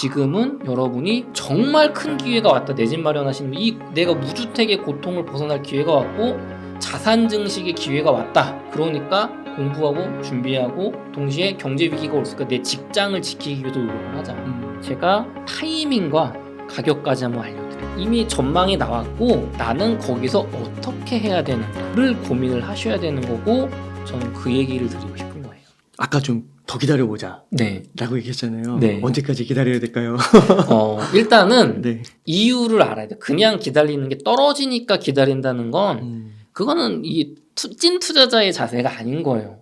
지금은 여러분이 정말 큰 기회가 왔다. 내 집 마련하시는 이 내가 무주택의 고통을 벗어날 기회가 왔고 자산 증식의 기회가 왔다. 그러니까 공부하고 준비하고 동시에 경제 위기가 올 수 있으니까 내 직장을 지키기 위해서 노력을 하자. 제가 타이밍과 가격까지 한번 알려드려요. 이미 전망이 나왔고 나는 거기서 어떻게 해야 되는가를 고민을 하셔야 되는 거고 저는 그 얘기를 드리고 싶은 거예요. 아까 좀 더 기다려보자 네. 라고 얘기했잖아요. 네. 언제까지 기다려야 될까요? 일단은 네. 이유를 알아야 돼. 그냥 기다리는 게 떨어지니까 기다린다는 건 그거는 이 찐 투자자의 자세가 아닌 거예요.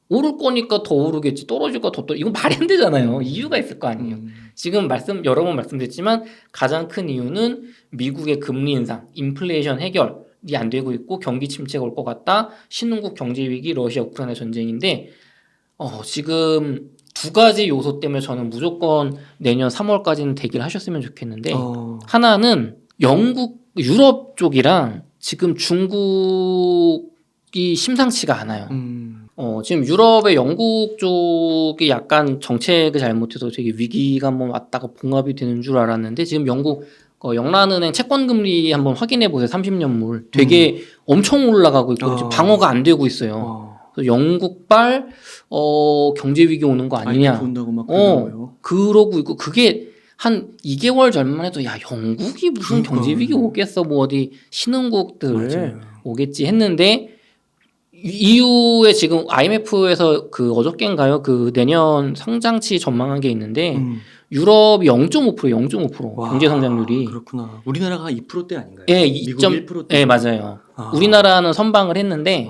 오를 거니까 더 오르겠지, 떨어질까 더 이건 말이 안 되잖아요. 이유가 있을 거 아니에요. 지금 여러 번 말씀드렸지만 가장 큰 이유는 미국의 금리 인상, 인플레이션 해결이 안 되고 있고 경기 침체가 올 것 같다. 신흥국 경제 위기, 러시아 우크라이나 전쟁인데 지금 두 가지 요소 때문에 저는 무조건 내년 3월까지는 대기를 하셨으면 좋겠는데 하나는 유럽 쪽이랑 지금 중국이 심상치가 않아요. 지금 유럽의 영국 쪽이 약간 정책을 잘못해서 되게 위기가 한번 왔다가 봉합이 되는 줄 알았는데 지금 영국 영란은행 채권금리 한번 확인해 보세요. 30년물 되게 엄청 올라가고 있고 지금 방어가 안 되고 있어요. 그래서 영국발 경제 위기 오는 거 아니냐. 본다고 막 그러고요. 그러고 있고 그게 한 2개월 전만 해도 야 영국이 무슨 경제 위기 오겠어 뭐 어디 신흥국들 맞아요. 오겠지 했는데 이후에 지금 IMF에서 그 어저께인가요? 그 내년 성장치 전망한 게 있는데 유럽이 0.5% 와, 경제 성장률이. 그렇구나. 우리나라가 2%대 아닌가요? 예, 미국 1%대. 네, 맞아요. 우리나라는 선방을 했는데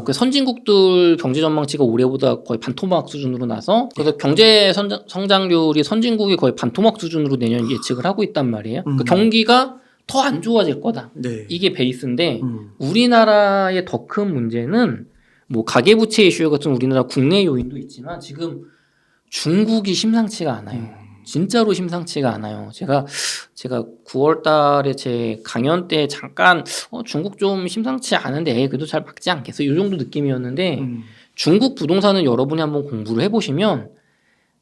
그 선진국들 경제 전망치가 올해보다 거의 반토막 수준으로 나서 그래서 경제 성장률이 선진국이 거의 반토막 수준으로 내년 예측을 하고 있단 말이에요. 그 경기가 더 안 좋아질 거다. 네. 이게 베이스인데 우리나라의 더 큰 문제는 뭐 가계부채 이슈 같은 우리나라 국내 요인도 있지만 지금 중국이 심상치가 않아요. 진짜로 심상치가 않아요. 제가 9월 달에 제 강연 때 잠깐 중국 좀 심상치 않은데 그래도 잘 막지 않겠어. 이 정도 느낌이었는데 중국 부동산은 여러분이 한번 공부를 해보시면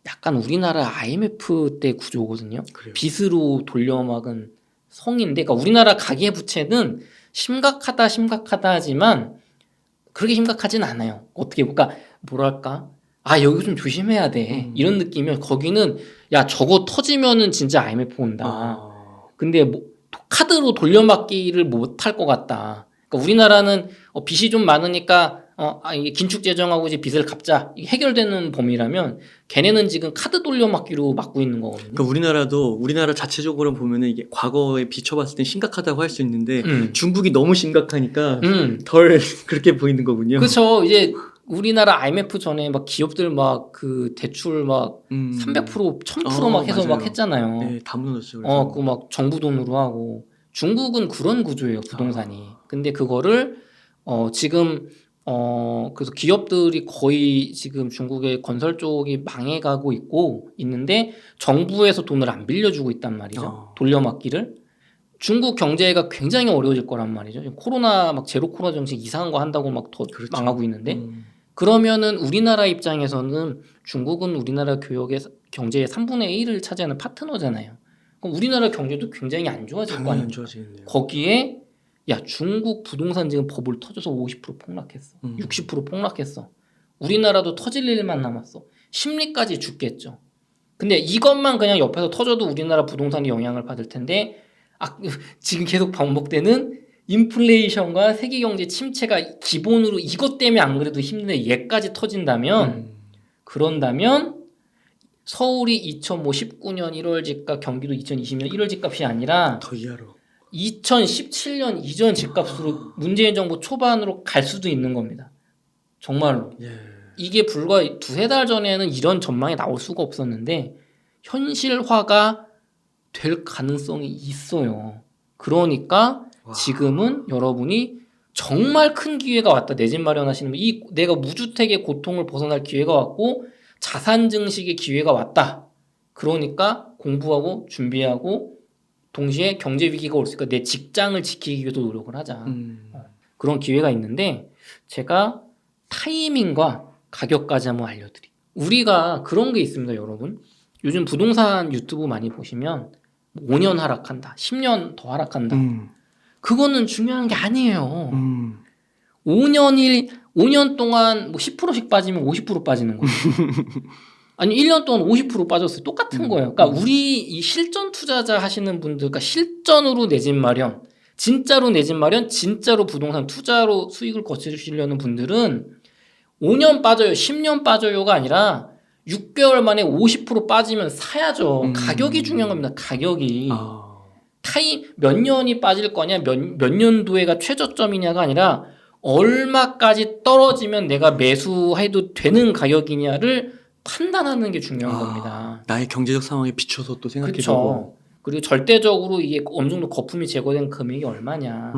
약간 우리나라 IMF 때 구조거든요. 그래요. 빚으로 돌려막은 성인데 그러니까 우리나라 가계부채는 심각하다 하지만 그렇게 심각하진 않아요. 어떻게 그러니까 뭐랄까 여기 좀 조심해야 돼 이런 느낌이면 거기는 야 저거 터지면은 진짜 IMF 온다. 근데 뭐 카드로 돌려막기를 못 할 것 같다. 그러니까 우리나라는 빚이 좀 많으니까 이게 긴축 재정하고 이제 빚을 갚자 이게 해결되는 범위라면 걔네는 지금 카드 돌려막기로 막고 있는 거거든요. 그러니까 우리나라 자체적으로 보면은 이게 과거에 비춰봤을 땐 심각하다고 할 수 있는데 중국이 너무 심각하니까 덜 그렇게 보이는 거군요. 그렇죠. 이제 우리나라 IMF 전에 막 기업들 막 그 대출 막 300% 1000% 막 해서 맞아요. 막 했잖아요. 네, 다 무너졌어요. 그거 막 정부 돈으로 하고 중국은 그런 구조예요 부동산이. 근데 그거를 지금 그래서 기업들이 거의 지금 중국의 건설 쪽이 망해가고 있는데 정부에서 돈을 안 빌려주고 있단 말이죠. 돌려막기를. 중국 경제가 굉장히 어려워질 거란 말이죠. 코로나 막 제로 코로나 정책 이상한 거 한다고 막 더 그렇죠. 망하고 있는데 그러면은 우리나라 입장에서는 중국은 우리나라 경제의 3분의 1을 차지하는 파트너잖아요. 그럼 우리나라 경제도 굉장히 안 좋아질 거 아니에요. 거기에 야 중국 부동산 지금 버블 터져서 50% 폭락했어. 60% 폭락했어. 우리나라도 터질 일만 남았어. 심리까지 죽겠죠. 근데 이것만 그냥 옆에서 터져도 우리나라 부동산이 영향을 받을 텐데 지금 계속 반복되는 인플레이션과 세계 경제 침체가 기본으로 이것 때문에 안 그래도 힘든데 얘까지 터진다면 그런다면 서울이 2019년 1월 집값 경기도 2020년 1월 집값이 아니라 더 이하로 2017년 이전 집값으로 문재인 정부 초반으로 갈 수도 있는 겁니다. 정말로. 이게 불과 두세 달 전에는 이런 전망이 나올 수가 없었는데 현실화가 될 가능성이 있어요. 그러니까 지금은 여러분이 정말 큰 기회가 왔다. 내 집 마련하시는 이 내가 무주택의 고통을 벗어날 기회가 왔고 자산 증식의 기회가 왔다. 그러니까 공부하고 준비하고 동시에 경제 위기가 올 수 있으니까 내 직장을 지키기 위해서 노력을 하자. 그런 기회가 있는데 제가 타이밍과 가격까지 한번 알려드릴게요. 우리가 그런 게 있습니다, 여러분. 요즘 부동산 유튜브 많이 보시면 5년 하락한다, 10년 더 하락한다. 그거는 중요한 게 아니에요. 5년 동안 뭐 10%씩 빠지면 50% 빠지는 거예요. 아니 1년 동안 50% 빠졌어요. 똑같은 거예요. 그러니까 우리 이 실전 투자자 하시는 분들, 그러니까 실전으로 내 집 마련, 진짜로 내 집 마련, 진짜로 부동산 투자로 수익을 거두시려는 분들은 5년 빠져요, 10년 빠져요가 아니라 6개월 만에 50% 빠지면 사야죠. 가격이 중요한 겁니다. 가격이. 타임 몇 년이 빠질 거냐, 몇 년도에가 최저점이냐가 아니라 얼마까지 떨어지면 내가 매수해도 되는 가격이냐를 판단하는 게 중요한 겁니다. 나의 경제적 상황에 비춰서 또 생각해보고. 그렇죠. 그리고 절대적으로 이게 어느 정도 거품이 제거된 금액이 얼마냐.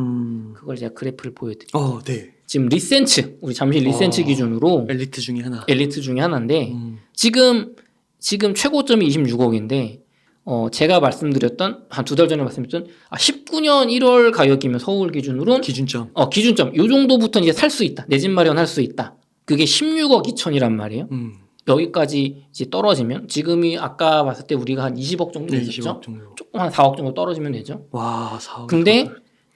그걸 제가 그래프를 보여드릴게요. 네. 지금 리센츠, 우리 잠실 리센츠 기준으로 엘리트 중에 하나인데 지금 최고점이 26억인데 제가 말씀드렸던 한 2달 전에 말씀드렸던 19년 1월 가격이면 서울 기준으로 기준점 요 정도부터 이제 살 수 있다. 내 집 마련할 수 있다. 그게 16억 2천이란 말이에요. 여기까지 이제 떨어지면 지금이 아까 봤을 때 우리가 한 20억 정도 됐었죠. 조금 한 4억 정도 떨어지면 되죠. 와, 4억. 근데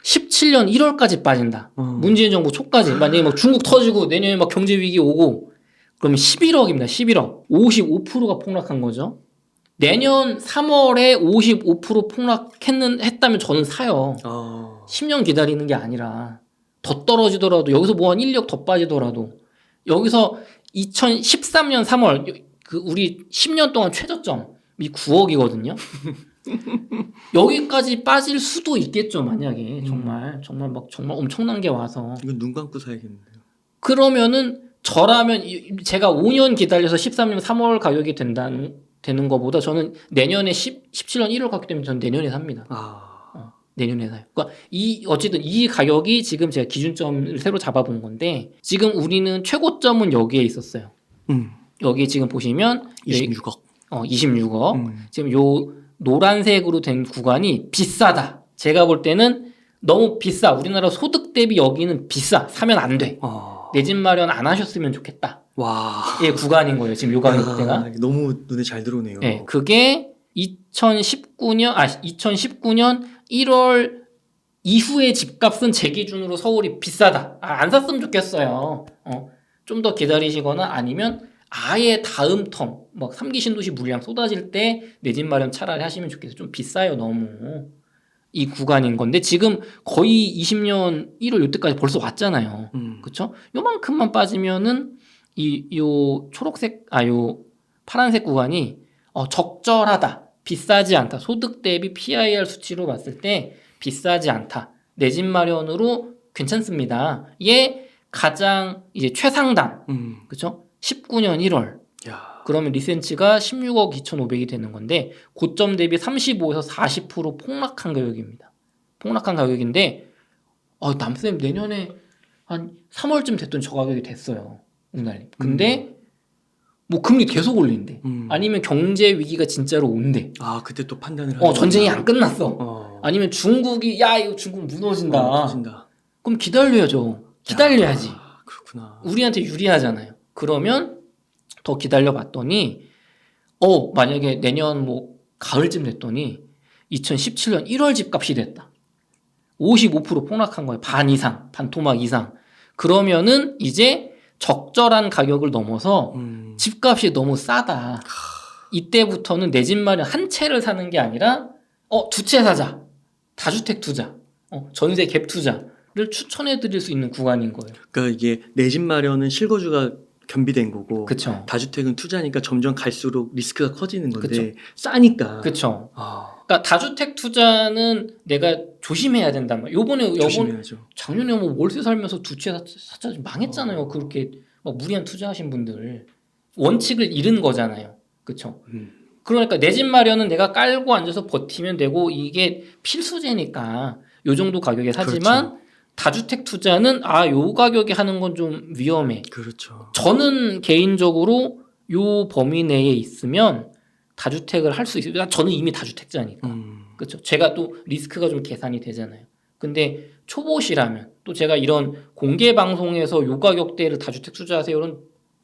17년 1월까지 빠진다. 문재인 정부 초까지. 만약에 막 중국 터지고 내년에 막 경제 위기 오고 그러면 11억입니다. 11억. 55%가 폭락한 거죠. 내년 3월에 55% 폭락했다면 저는 사요. 10년 기다리는 게 아니라 더 떨어지더라도 여기서 뭐 한 1억 더 빠지더라도 여기서 2013년 3월 우리 10년 동안 최저점이 9억이거든요. 여기까지 빠질 수도 있겠죠. 만약에 정말 엄청난 게 와서 이건 눈 감고 사야겠는데요. 그러면은 저라면 제가 5년 기다려서 13년 3월 가격이 되는 것보다 저는 내년에 17년 1월 가격 때문에 저는 내년에 삽니다. 내년에 사요. 그러니까 어쨌든 이 가격이 지금 제가 기준점을 새로 잡아본 건데 지금 우리는 최고점은 여기에 있었어요. 여기 지금 보시면 26억. 26억. 지금 요 노란색으로 된 구간이 비싸다. 제가 볼 때는 너무 비싸. 우리나라 소득 대비 여기는 비싸. 사면 안 돼. 내 집 마련 안 하셨으면 좋겠다. 예, 구간인 거예요. 지금 요 가격대가. 너무 눈에 잘 들어오네요. 네, 그게 2019년 1월 이후의 집값은 제 기준으로 서울이 비싸다. 안 샀으면 좋겠어요. 좀 더 기다리시거나 아니면 아예 다음 텀, 막 3기 신도시 물량 쏟아질 때 내 집 마련 차라리 하시면 좋겠어요. 좀 비싸요, 너무. 이 구간인 건데 지금 거의 20년 1월 요때까지 벌써 왔잖아요. 그쵸? 요만큼만 빠지면은 요 초록색, 요 파란색 구간이 적절하다. 비싸지 않다. 소득 대비 PIR 수치로 봤을 때 비싸지 않다. 내 집 마련으로 괜찮습니다. 얘 가장 이제 최상단. 그쵸? 19년 1월. 그러면 리센츠가 16억 2,500이 되는 건데 고점 대비 35에서 40% 폭락한 가격입니다. 폭락한 가격인데 남쌤 내년에 한 3월쯤 됐더니 저 가격이 됐어요. 은날님. 근데 뭐 금리 계속 올린대. 아니면 경제 위기가 진짜로 온대. 그때 또 판단을 전쟁이 안 끝났어. 아니면 중국이 이거 중국 무너진다. 그럼 기다려야죠. 기다려야지. 그렇구나. 우리한테 유리하잖아요. 그러면 더 기다려봤더니 만약에 내년 뭐 가을쯤 됐더니 2017년 1월 집값이 됐다. 55% 폭락한 거예요. 반 이상, 반토막 이상. 그러면은 이제 적절한 가격을 넘어서 집값이 너무 싸다. 이때부터는 내 집 마련 한 채를 사는 게 아니라 두 채 사자. 다주택 투자. 전세 갭 투자를 추천해 드릴 수 있는 구간인 거예요. 그러니까 이게 내 집 마련은 실거주가 겸비된 거고 그쵸. 다주택은 투자니까 점점 갈수록 리스크가 커지는 건데 그쵸. 싸니까. 그렇죠. 그러니까 다주택 투자는 내가 조심해야 된단 말이에요. 요번에 작년에 뭐 월세 살면서 두 채 샀자 망했잖아요. 그렇게 막 무리한 투자하신 분들 원칙을 잃은 거잖아요. 그렇죠. 그러니까 내 집 마련은 내가 깔고 앉아서 버티면 되고 이게 필수제니까 요 정도 가격에 사지만 그렇죠. 다주택 투자는 요 가격에 하는 건 좀 위험해. 그렇죠. 저는 개인적으로 요 범위 내에 있으면 다주택을 할 수 있어요. 저는 이미 다주택자니까. 그렇죠. 제가 또 리스크가 좀 계산이 되잖아요. 근데 초보시라면 또 제가 이런 공개 방송에서 요 가격대를 다주택 투자하세요. 이런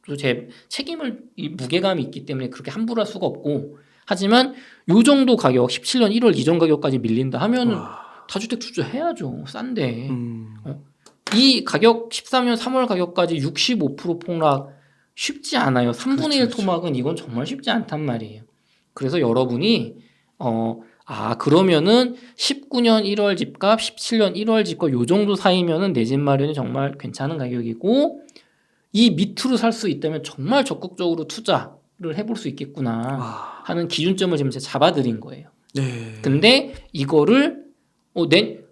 또 제 책임을 무게감이 있기 때문에 그렇게 함부로 할 수가 없고 하지만 요 정도 가격 17년 1월 이전 가격까지 밀린다 하면은 와. 다주택 투자해야죠. 싼데. 이 가격 13년 3월 가격까지 65% 폭락 쉽지 않아요. 3분의 1 토막은 이건 정말 쉽지 않단 말이에요. 그래서 여러분이 그러면은 19년 1월 집값, 17년 1월 집값 요 정도 사이면은 내 집 마련이 정말 괜찮은 가격이고 이 밑으로 살 수 있다면 정말 적극적으로 투자를 해볼 수 있겠구나 하는 기준점을 지금 제가 잡아드린 거예요. 네. 근데 이거를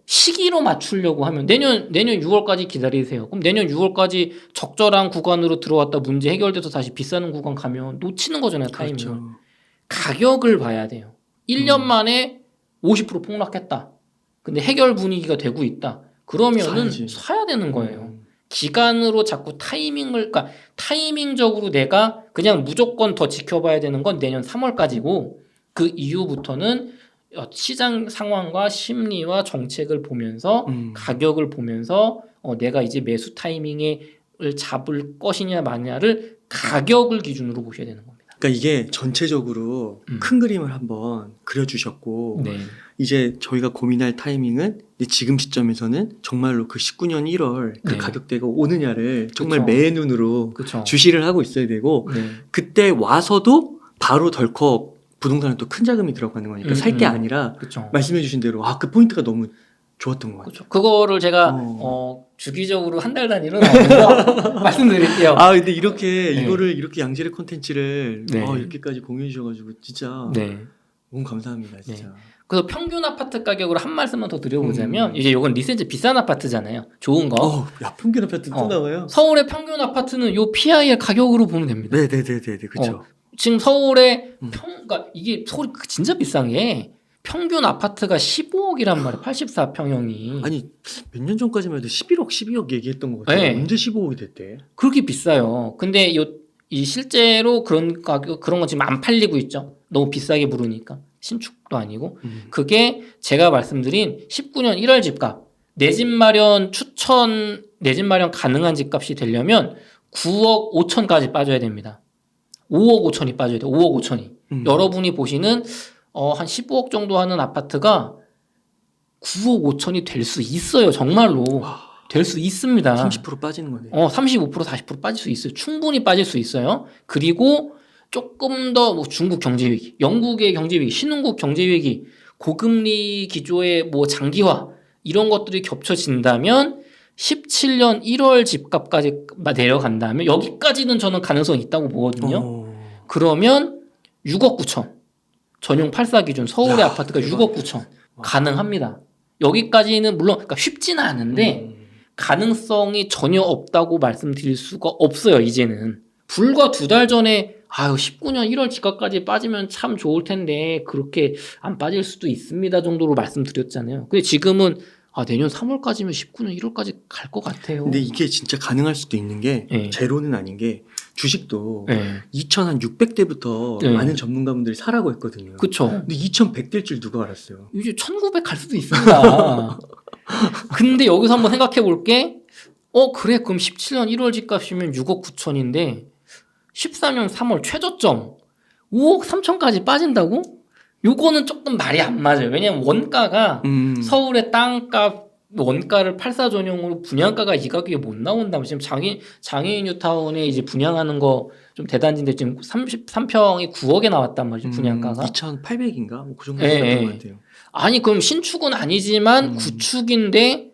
시기로 맞추려고 하면 내년 6월까지 기다리세요. 그럼 내년 6월까지 적절한 구간으로 들어왔다 문제 해결돼서 다시 비싸는 구간 가면 놓치는 거잖아요. 타이밍을. 그렇죠. 가격을 봐야 돼요. 1년 만에 50% 폭락했다. 근데 해결 분위기가 되고 있다. 그러면은 사야 되는 거예요. 기간으로 자꾸 그러니까 타이밍적으로 내가 그냥 무조건 더 지켜봐야 되는 건 내년 3월까지고 그 이후부터는 시장 상황과 심리와 정책을 보면서 가격을 보면서 내가 이제 매수 타이밍을 잡을 것이냐 마냐를 가격을 기준으로 보셔야 되는 겁니다. 그러니까 이게 전체적으로 큰 그림을 한번 그려주셨고 네. 이제 저희가 고민할 타이밍은 지금 시점에서는 정말로 그 19년 1월 그 네. 가격대가 오느냐를 정말 그쵸. 매의 눈으로 그쵸. 주시를 하고 있어야 되고 네. 그때 와서도 바로 덜컥 부동산은 또 큰 자금이 들어가는 거니까 살 게 아니라 그쵸. 말씀해 주신 대로 그 포인트가 너무 좋았던 것 같아요. 그렇죠. 그거를 제가 주기적으로 한 달 단위로 나오면서 말씀드릴게요. 근데 이렇게 네. 이거를 이렇게 양질의 콘텐츠를 네. 이렇게까지 공유해 주셔가지고 진짜 네. 너무 감사합니다, 진짜. 네. 그래서 평균 아파트 가격으로 한 말씀만 더 드려보자면 이제 이건 리센즈 비싼 아파트잖아요. 좋은 거. 야 평균 아파트 또 나와요? 서울의 평균 아파트는 요 PIR 가격으로 보면 됩니다. 네네네네, 그렇죠. 지금 서울의 그러니까 이게 서울이 진짜 비싼 게 평균 아파트가 15억이란 말이에요. 84평형이. 아니 몇 년 전까지만 해도 11억, 12억 얘기했던 것 같아요. 네. 언제 15억이 됐대? 그렇게 비싸요. 근데 이 실제로 그런 가격 그런 건 지금 안 팔리고 있죠. 너무 비싸게 부르니까 신축도 아니고 그게 제가 말씀드린 19년 1월 집값 내 집 마련 추천 내 집 마련 가능한 집값이 되려면 9억 5천까지 빠져야 됩니다. 5억 5천이 빠져야 돼요. 5억 5천이. 여러분이 보시는 한 15억 정도 하는 아파트가 9억 5천이 될 수 있어요. 정말로. 될 수 있습니다. 30% 빠지는 거네. 35% 40% 빠질 수 있어요. 충분히 빠질 수 있어요. 그리고 조금 더 뭐 중국 경제 위기, 영국의 경제 위기, 신흥국 경제 위기, 고금리 기조의 뭐 장기화 이런 것들이 겹쳐진다면 17년 1월 집값까지 내려간다면 여기까지는 저는 가능성이 있다고 보거든요. 그러면 6억 9천 전용 84 기준 서울의 아파트가 6억 9천 가능합니다. 여기까지는 물론 그러니까 쉽지는 않은데 가능성이 전혀 없다고 말씀드릴 수가 없어요. 이제는 불과 2달 전에 19년 1월 집값까지 빠지면 참 좋을 텐데 그렇게 안 빠질 수도 있습니다 정도로 말씀드렸잖아요. 근데 지금은 내년 3월까지면 19년 1월까지 갈 것 같아요. 근데 이게 진짜 가능할 수도 있는 게 제로는 아닌 게 주식도 2,600대부터 많은 전문가분들이 사라고 했거든요. 그렇죠. 근데 2,100 될 줄 누가 알았어요? 이제 1,900 갈 수도 있습니다. 근데 여기서 한번 생각해 볼게. 그래 그럼 17년 1월 집값이면 6억 9천인데 14년 3월 최저점 5억 3천까지 빠진다고? 요거는 조금 말이 안 맞아요. 왜냐면 원가가 서울의 땅값 원가를 84 전용으로 분양가가 이 가격에 못 나온다면 지금 장애인 뉴타운에 이제 분양하는 거 좀 대단지인데 지금 33평이 9억에 나왔단 말이죠. 분양가가 2,800인가 뭐 그 정도 됐던 것 같아요. 아니 그럼 신축은 아니지만 구축인데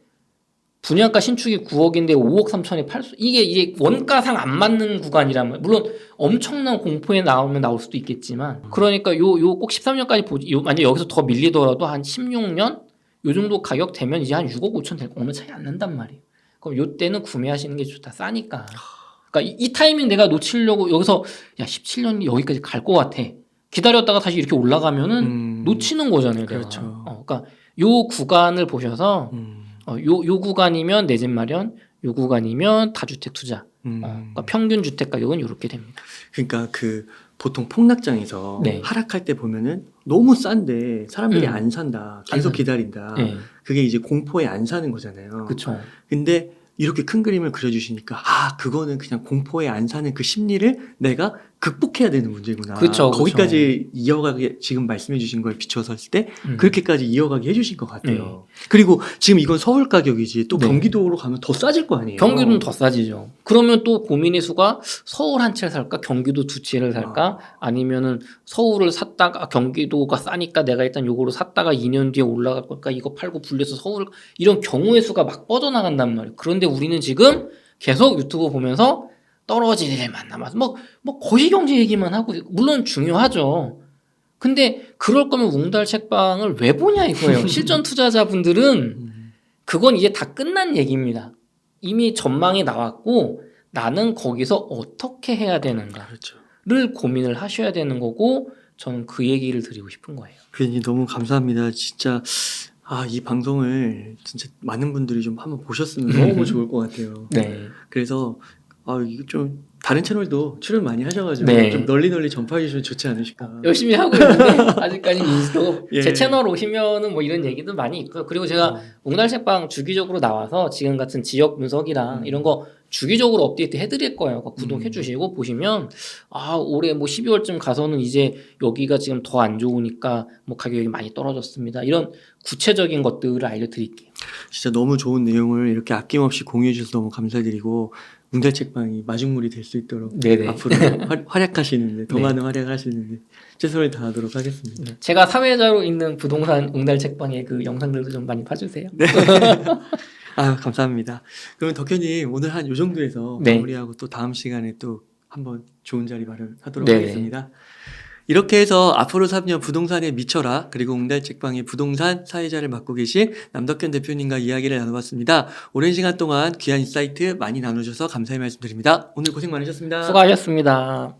분양가 신축이 9억인데 5억 3천에 팔 수 이게 원가상 안 맞는 구간이라면 물론 엄청난 공포에 나올 수도 있겠지만 그러니까 요 꼭 13년까지 만약 여기서 더 밀리더라도 한 16년 요 정도 가격 되면 이제 한 6억 5천 될 거 얼마 차이 안 난단 말이에요. 그럼 요 때는 구매하시는 게 좋다. 싸니까. 그러니까 이 타이밍 내가 놓치려고 여기서 17년이 여기까지 갈 것 같아. 기다렸다가 다시 이렇게 올라가면은 놓치는 거잖아요. 그렇죠. 그러니까 요 구간을 보셔서 요 구간이면 내 집 마련, 요 구간이면 다주택 투자. 그러니까 평균 주택 가격은 이렇게 됩니다. 그러니까 그 보통 폭락장에서 하락할 때 보면은 너무 싼데 사람들이 안 산다, 계속 기다린다. 그게 이제 공포에 안 사는 거잖아요. 그렇죠. 근데 이렇게 큰 그림을 그려주시니까 그거는 그냥 공포에 안 사는 그 심리를 내가 극복해야 되는 문제구나. 그쵸, 거기까지 이어가게 지금 말씀해 주신 거에 비춰섰을 때 그렇게까지 이어가게 해주신 것 같아요. 그리고 지금 이건 서울 가격이지 또 경기도로 가면 더 싸질 거 아니에요. 경기도는 더 싸지죠. 그러면 또 고민의 수가 서울 한 채를 살까 경기도 두 채를 살까 아니면은 서울을 샀다가 경기도가 싸니까 내가 일단 요거로 샀다가 2년 뒤에 올라갈 걸까 이거 팔고 불려서 서울 이런 경우의 수가 막 뻗어나간단 말이에요. 그런데 우리는 지금 계속 유튜브 보면서 떨어질 일만 남아서 뭐 거시경제 얘기만 하고 물론 중요하죠. 근데 그럴 거면 웅달 책방을 왜 보냐 이거예요. 실전 투자자분들은 그건 이제 다 끝난 얘기입니다. 이미 전망이 나왔고 나는 거기서 어떻게 해야 되는가를 그렇죠. 고민을 하셔야 되는 거고 저는 그 얘기를 드리고 싶은 거예요. 괜히 너무 감사합니다. 진짜 이 방송을 진짜 많은 분들이 좀 한번 보셨으면 너무 좋을 것 같아요. 네. 그래서 이거 좀 다른 채널도 출연 많이 하셔가지고 네. 좀 널리 전파해 주시면 좋지 않으실까. 열심히 하고 있는데 아직까지 인지도 예. 제 채널 오시면은 뭐 이런 얘기도 많이 있고요. 그리고 제가 웅달 책방 주기적으로 나와서 지금 같은 지역 분석이랑 이런 거 주기적으로 업데이트 해드릴 거예요. 구독해 주시고 보시면 올해 뭐 12월쯤 가서는 이제 여기가 지금 더 안 좋으니까 뭐 가격이 많이 떨어졌습니다. 이런 구체적인 것들을 알려드릴게요. 진짜 너무 좋은 내용을 이렇게 아낌없이 공유해 주셔서 너무 감사드리고 웅달 책방이 마중물이 될 수 있도록 네네. 앞으로 활약하시는데 더 많은 활약하시는데 최선을 다하도록 하겠습니다. 제가 사회자로 있는 부동산 웅달 책방의 그 영상들도 좀 많이 봐주세요. 네. 감사합니다. 그러면 덕현님 오늘 한 요 정도에서 네. 마무리하고 또 다음 시간에 또 한번 좋은 자리 마련하도록 네. 하겠습니다. 이렇게 해서 앞으로 3년 부동산에 미쳐라 그리고 웅달 책방의 부동산 사회자를 맡고 계신 남덕현 대표님과 이야기를 나눠봤습니다. 오랜 시간 동안 귀한 인사이트 많이 나눠주셔서 감사의 말씀드립니다. 오늘 고생 많으셨습니다. 수고하셨습니다.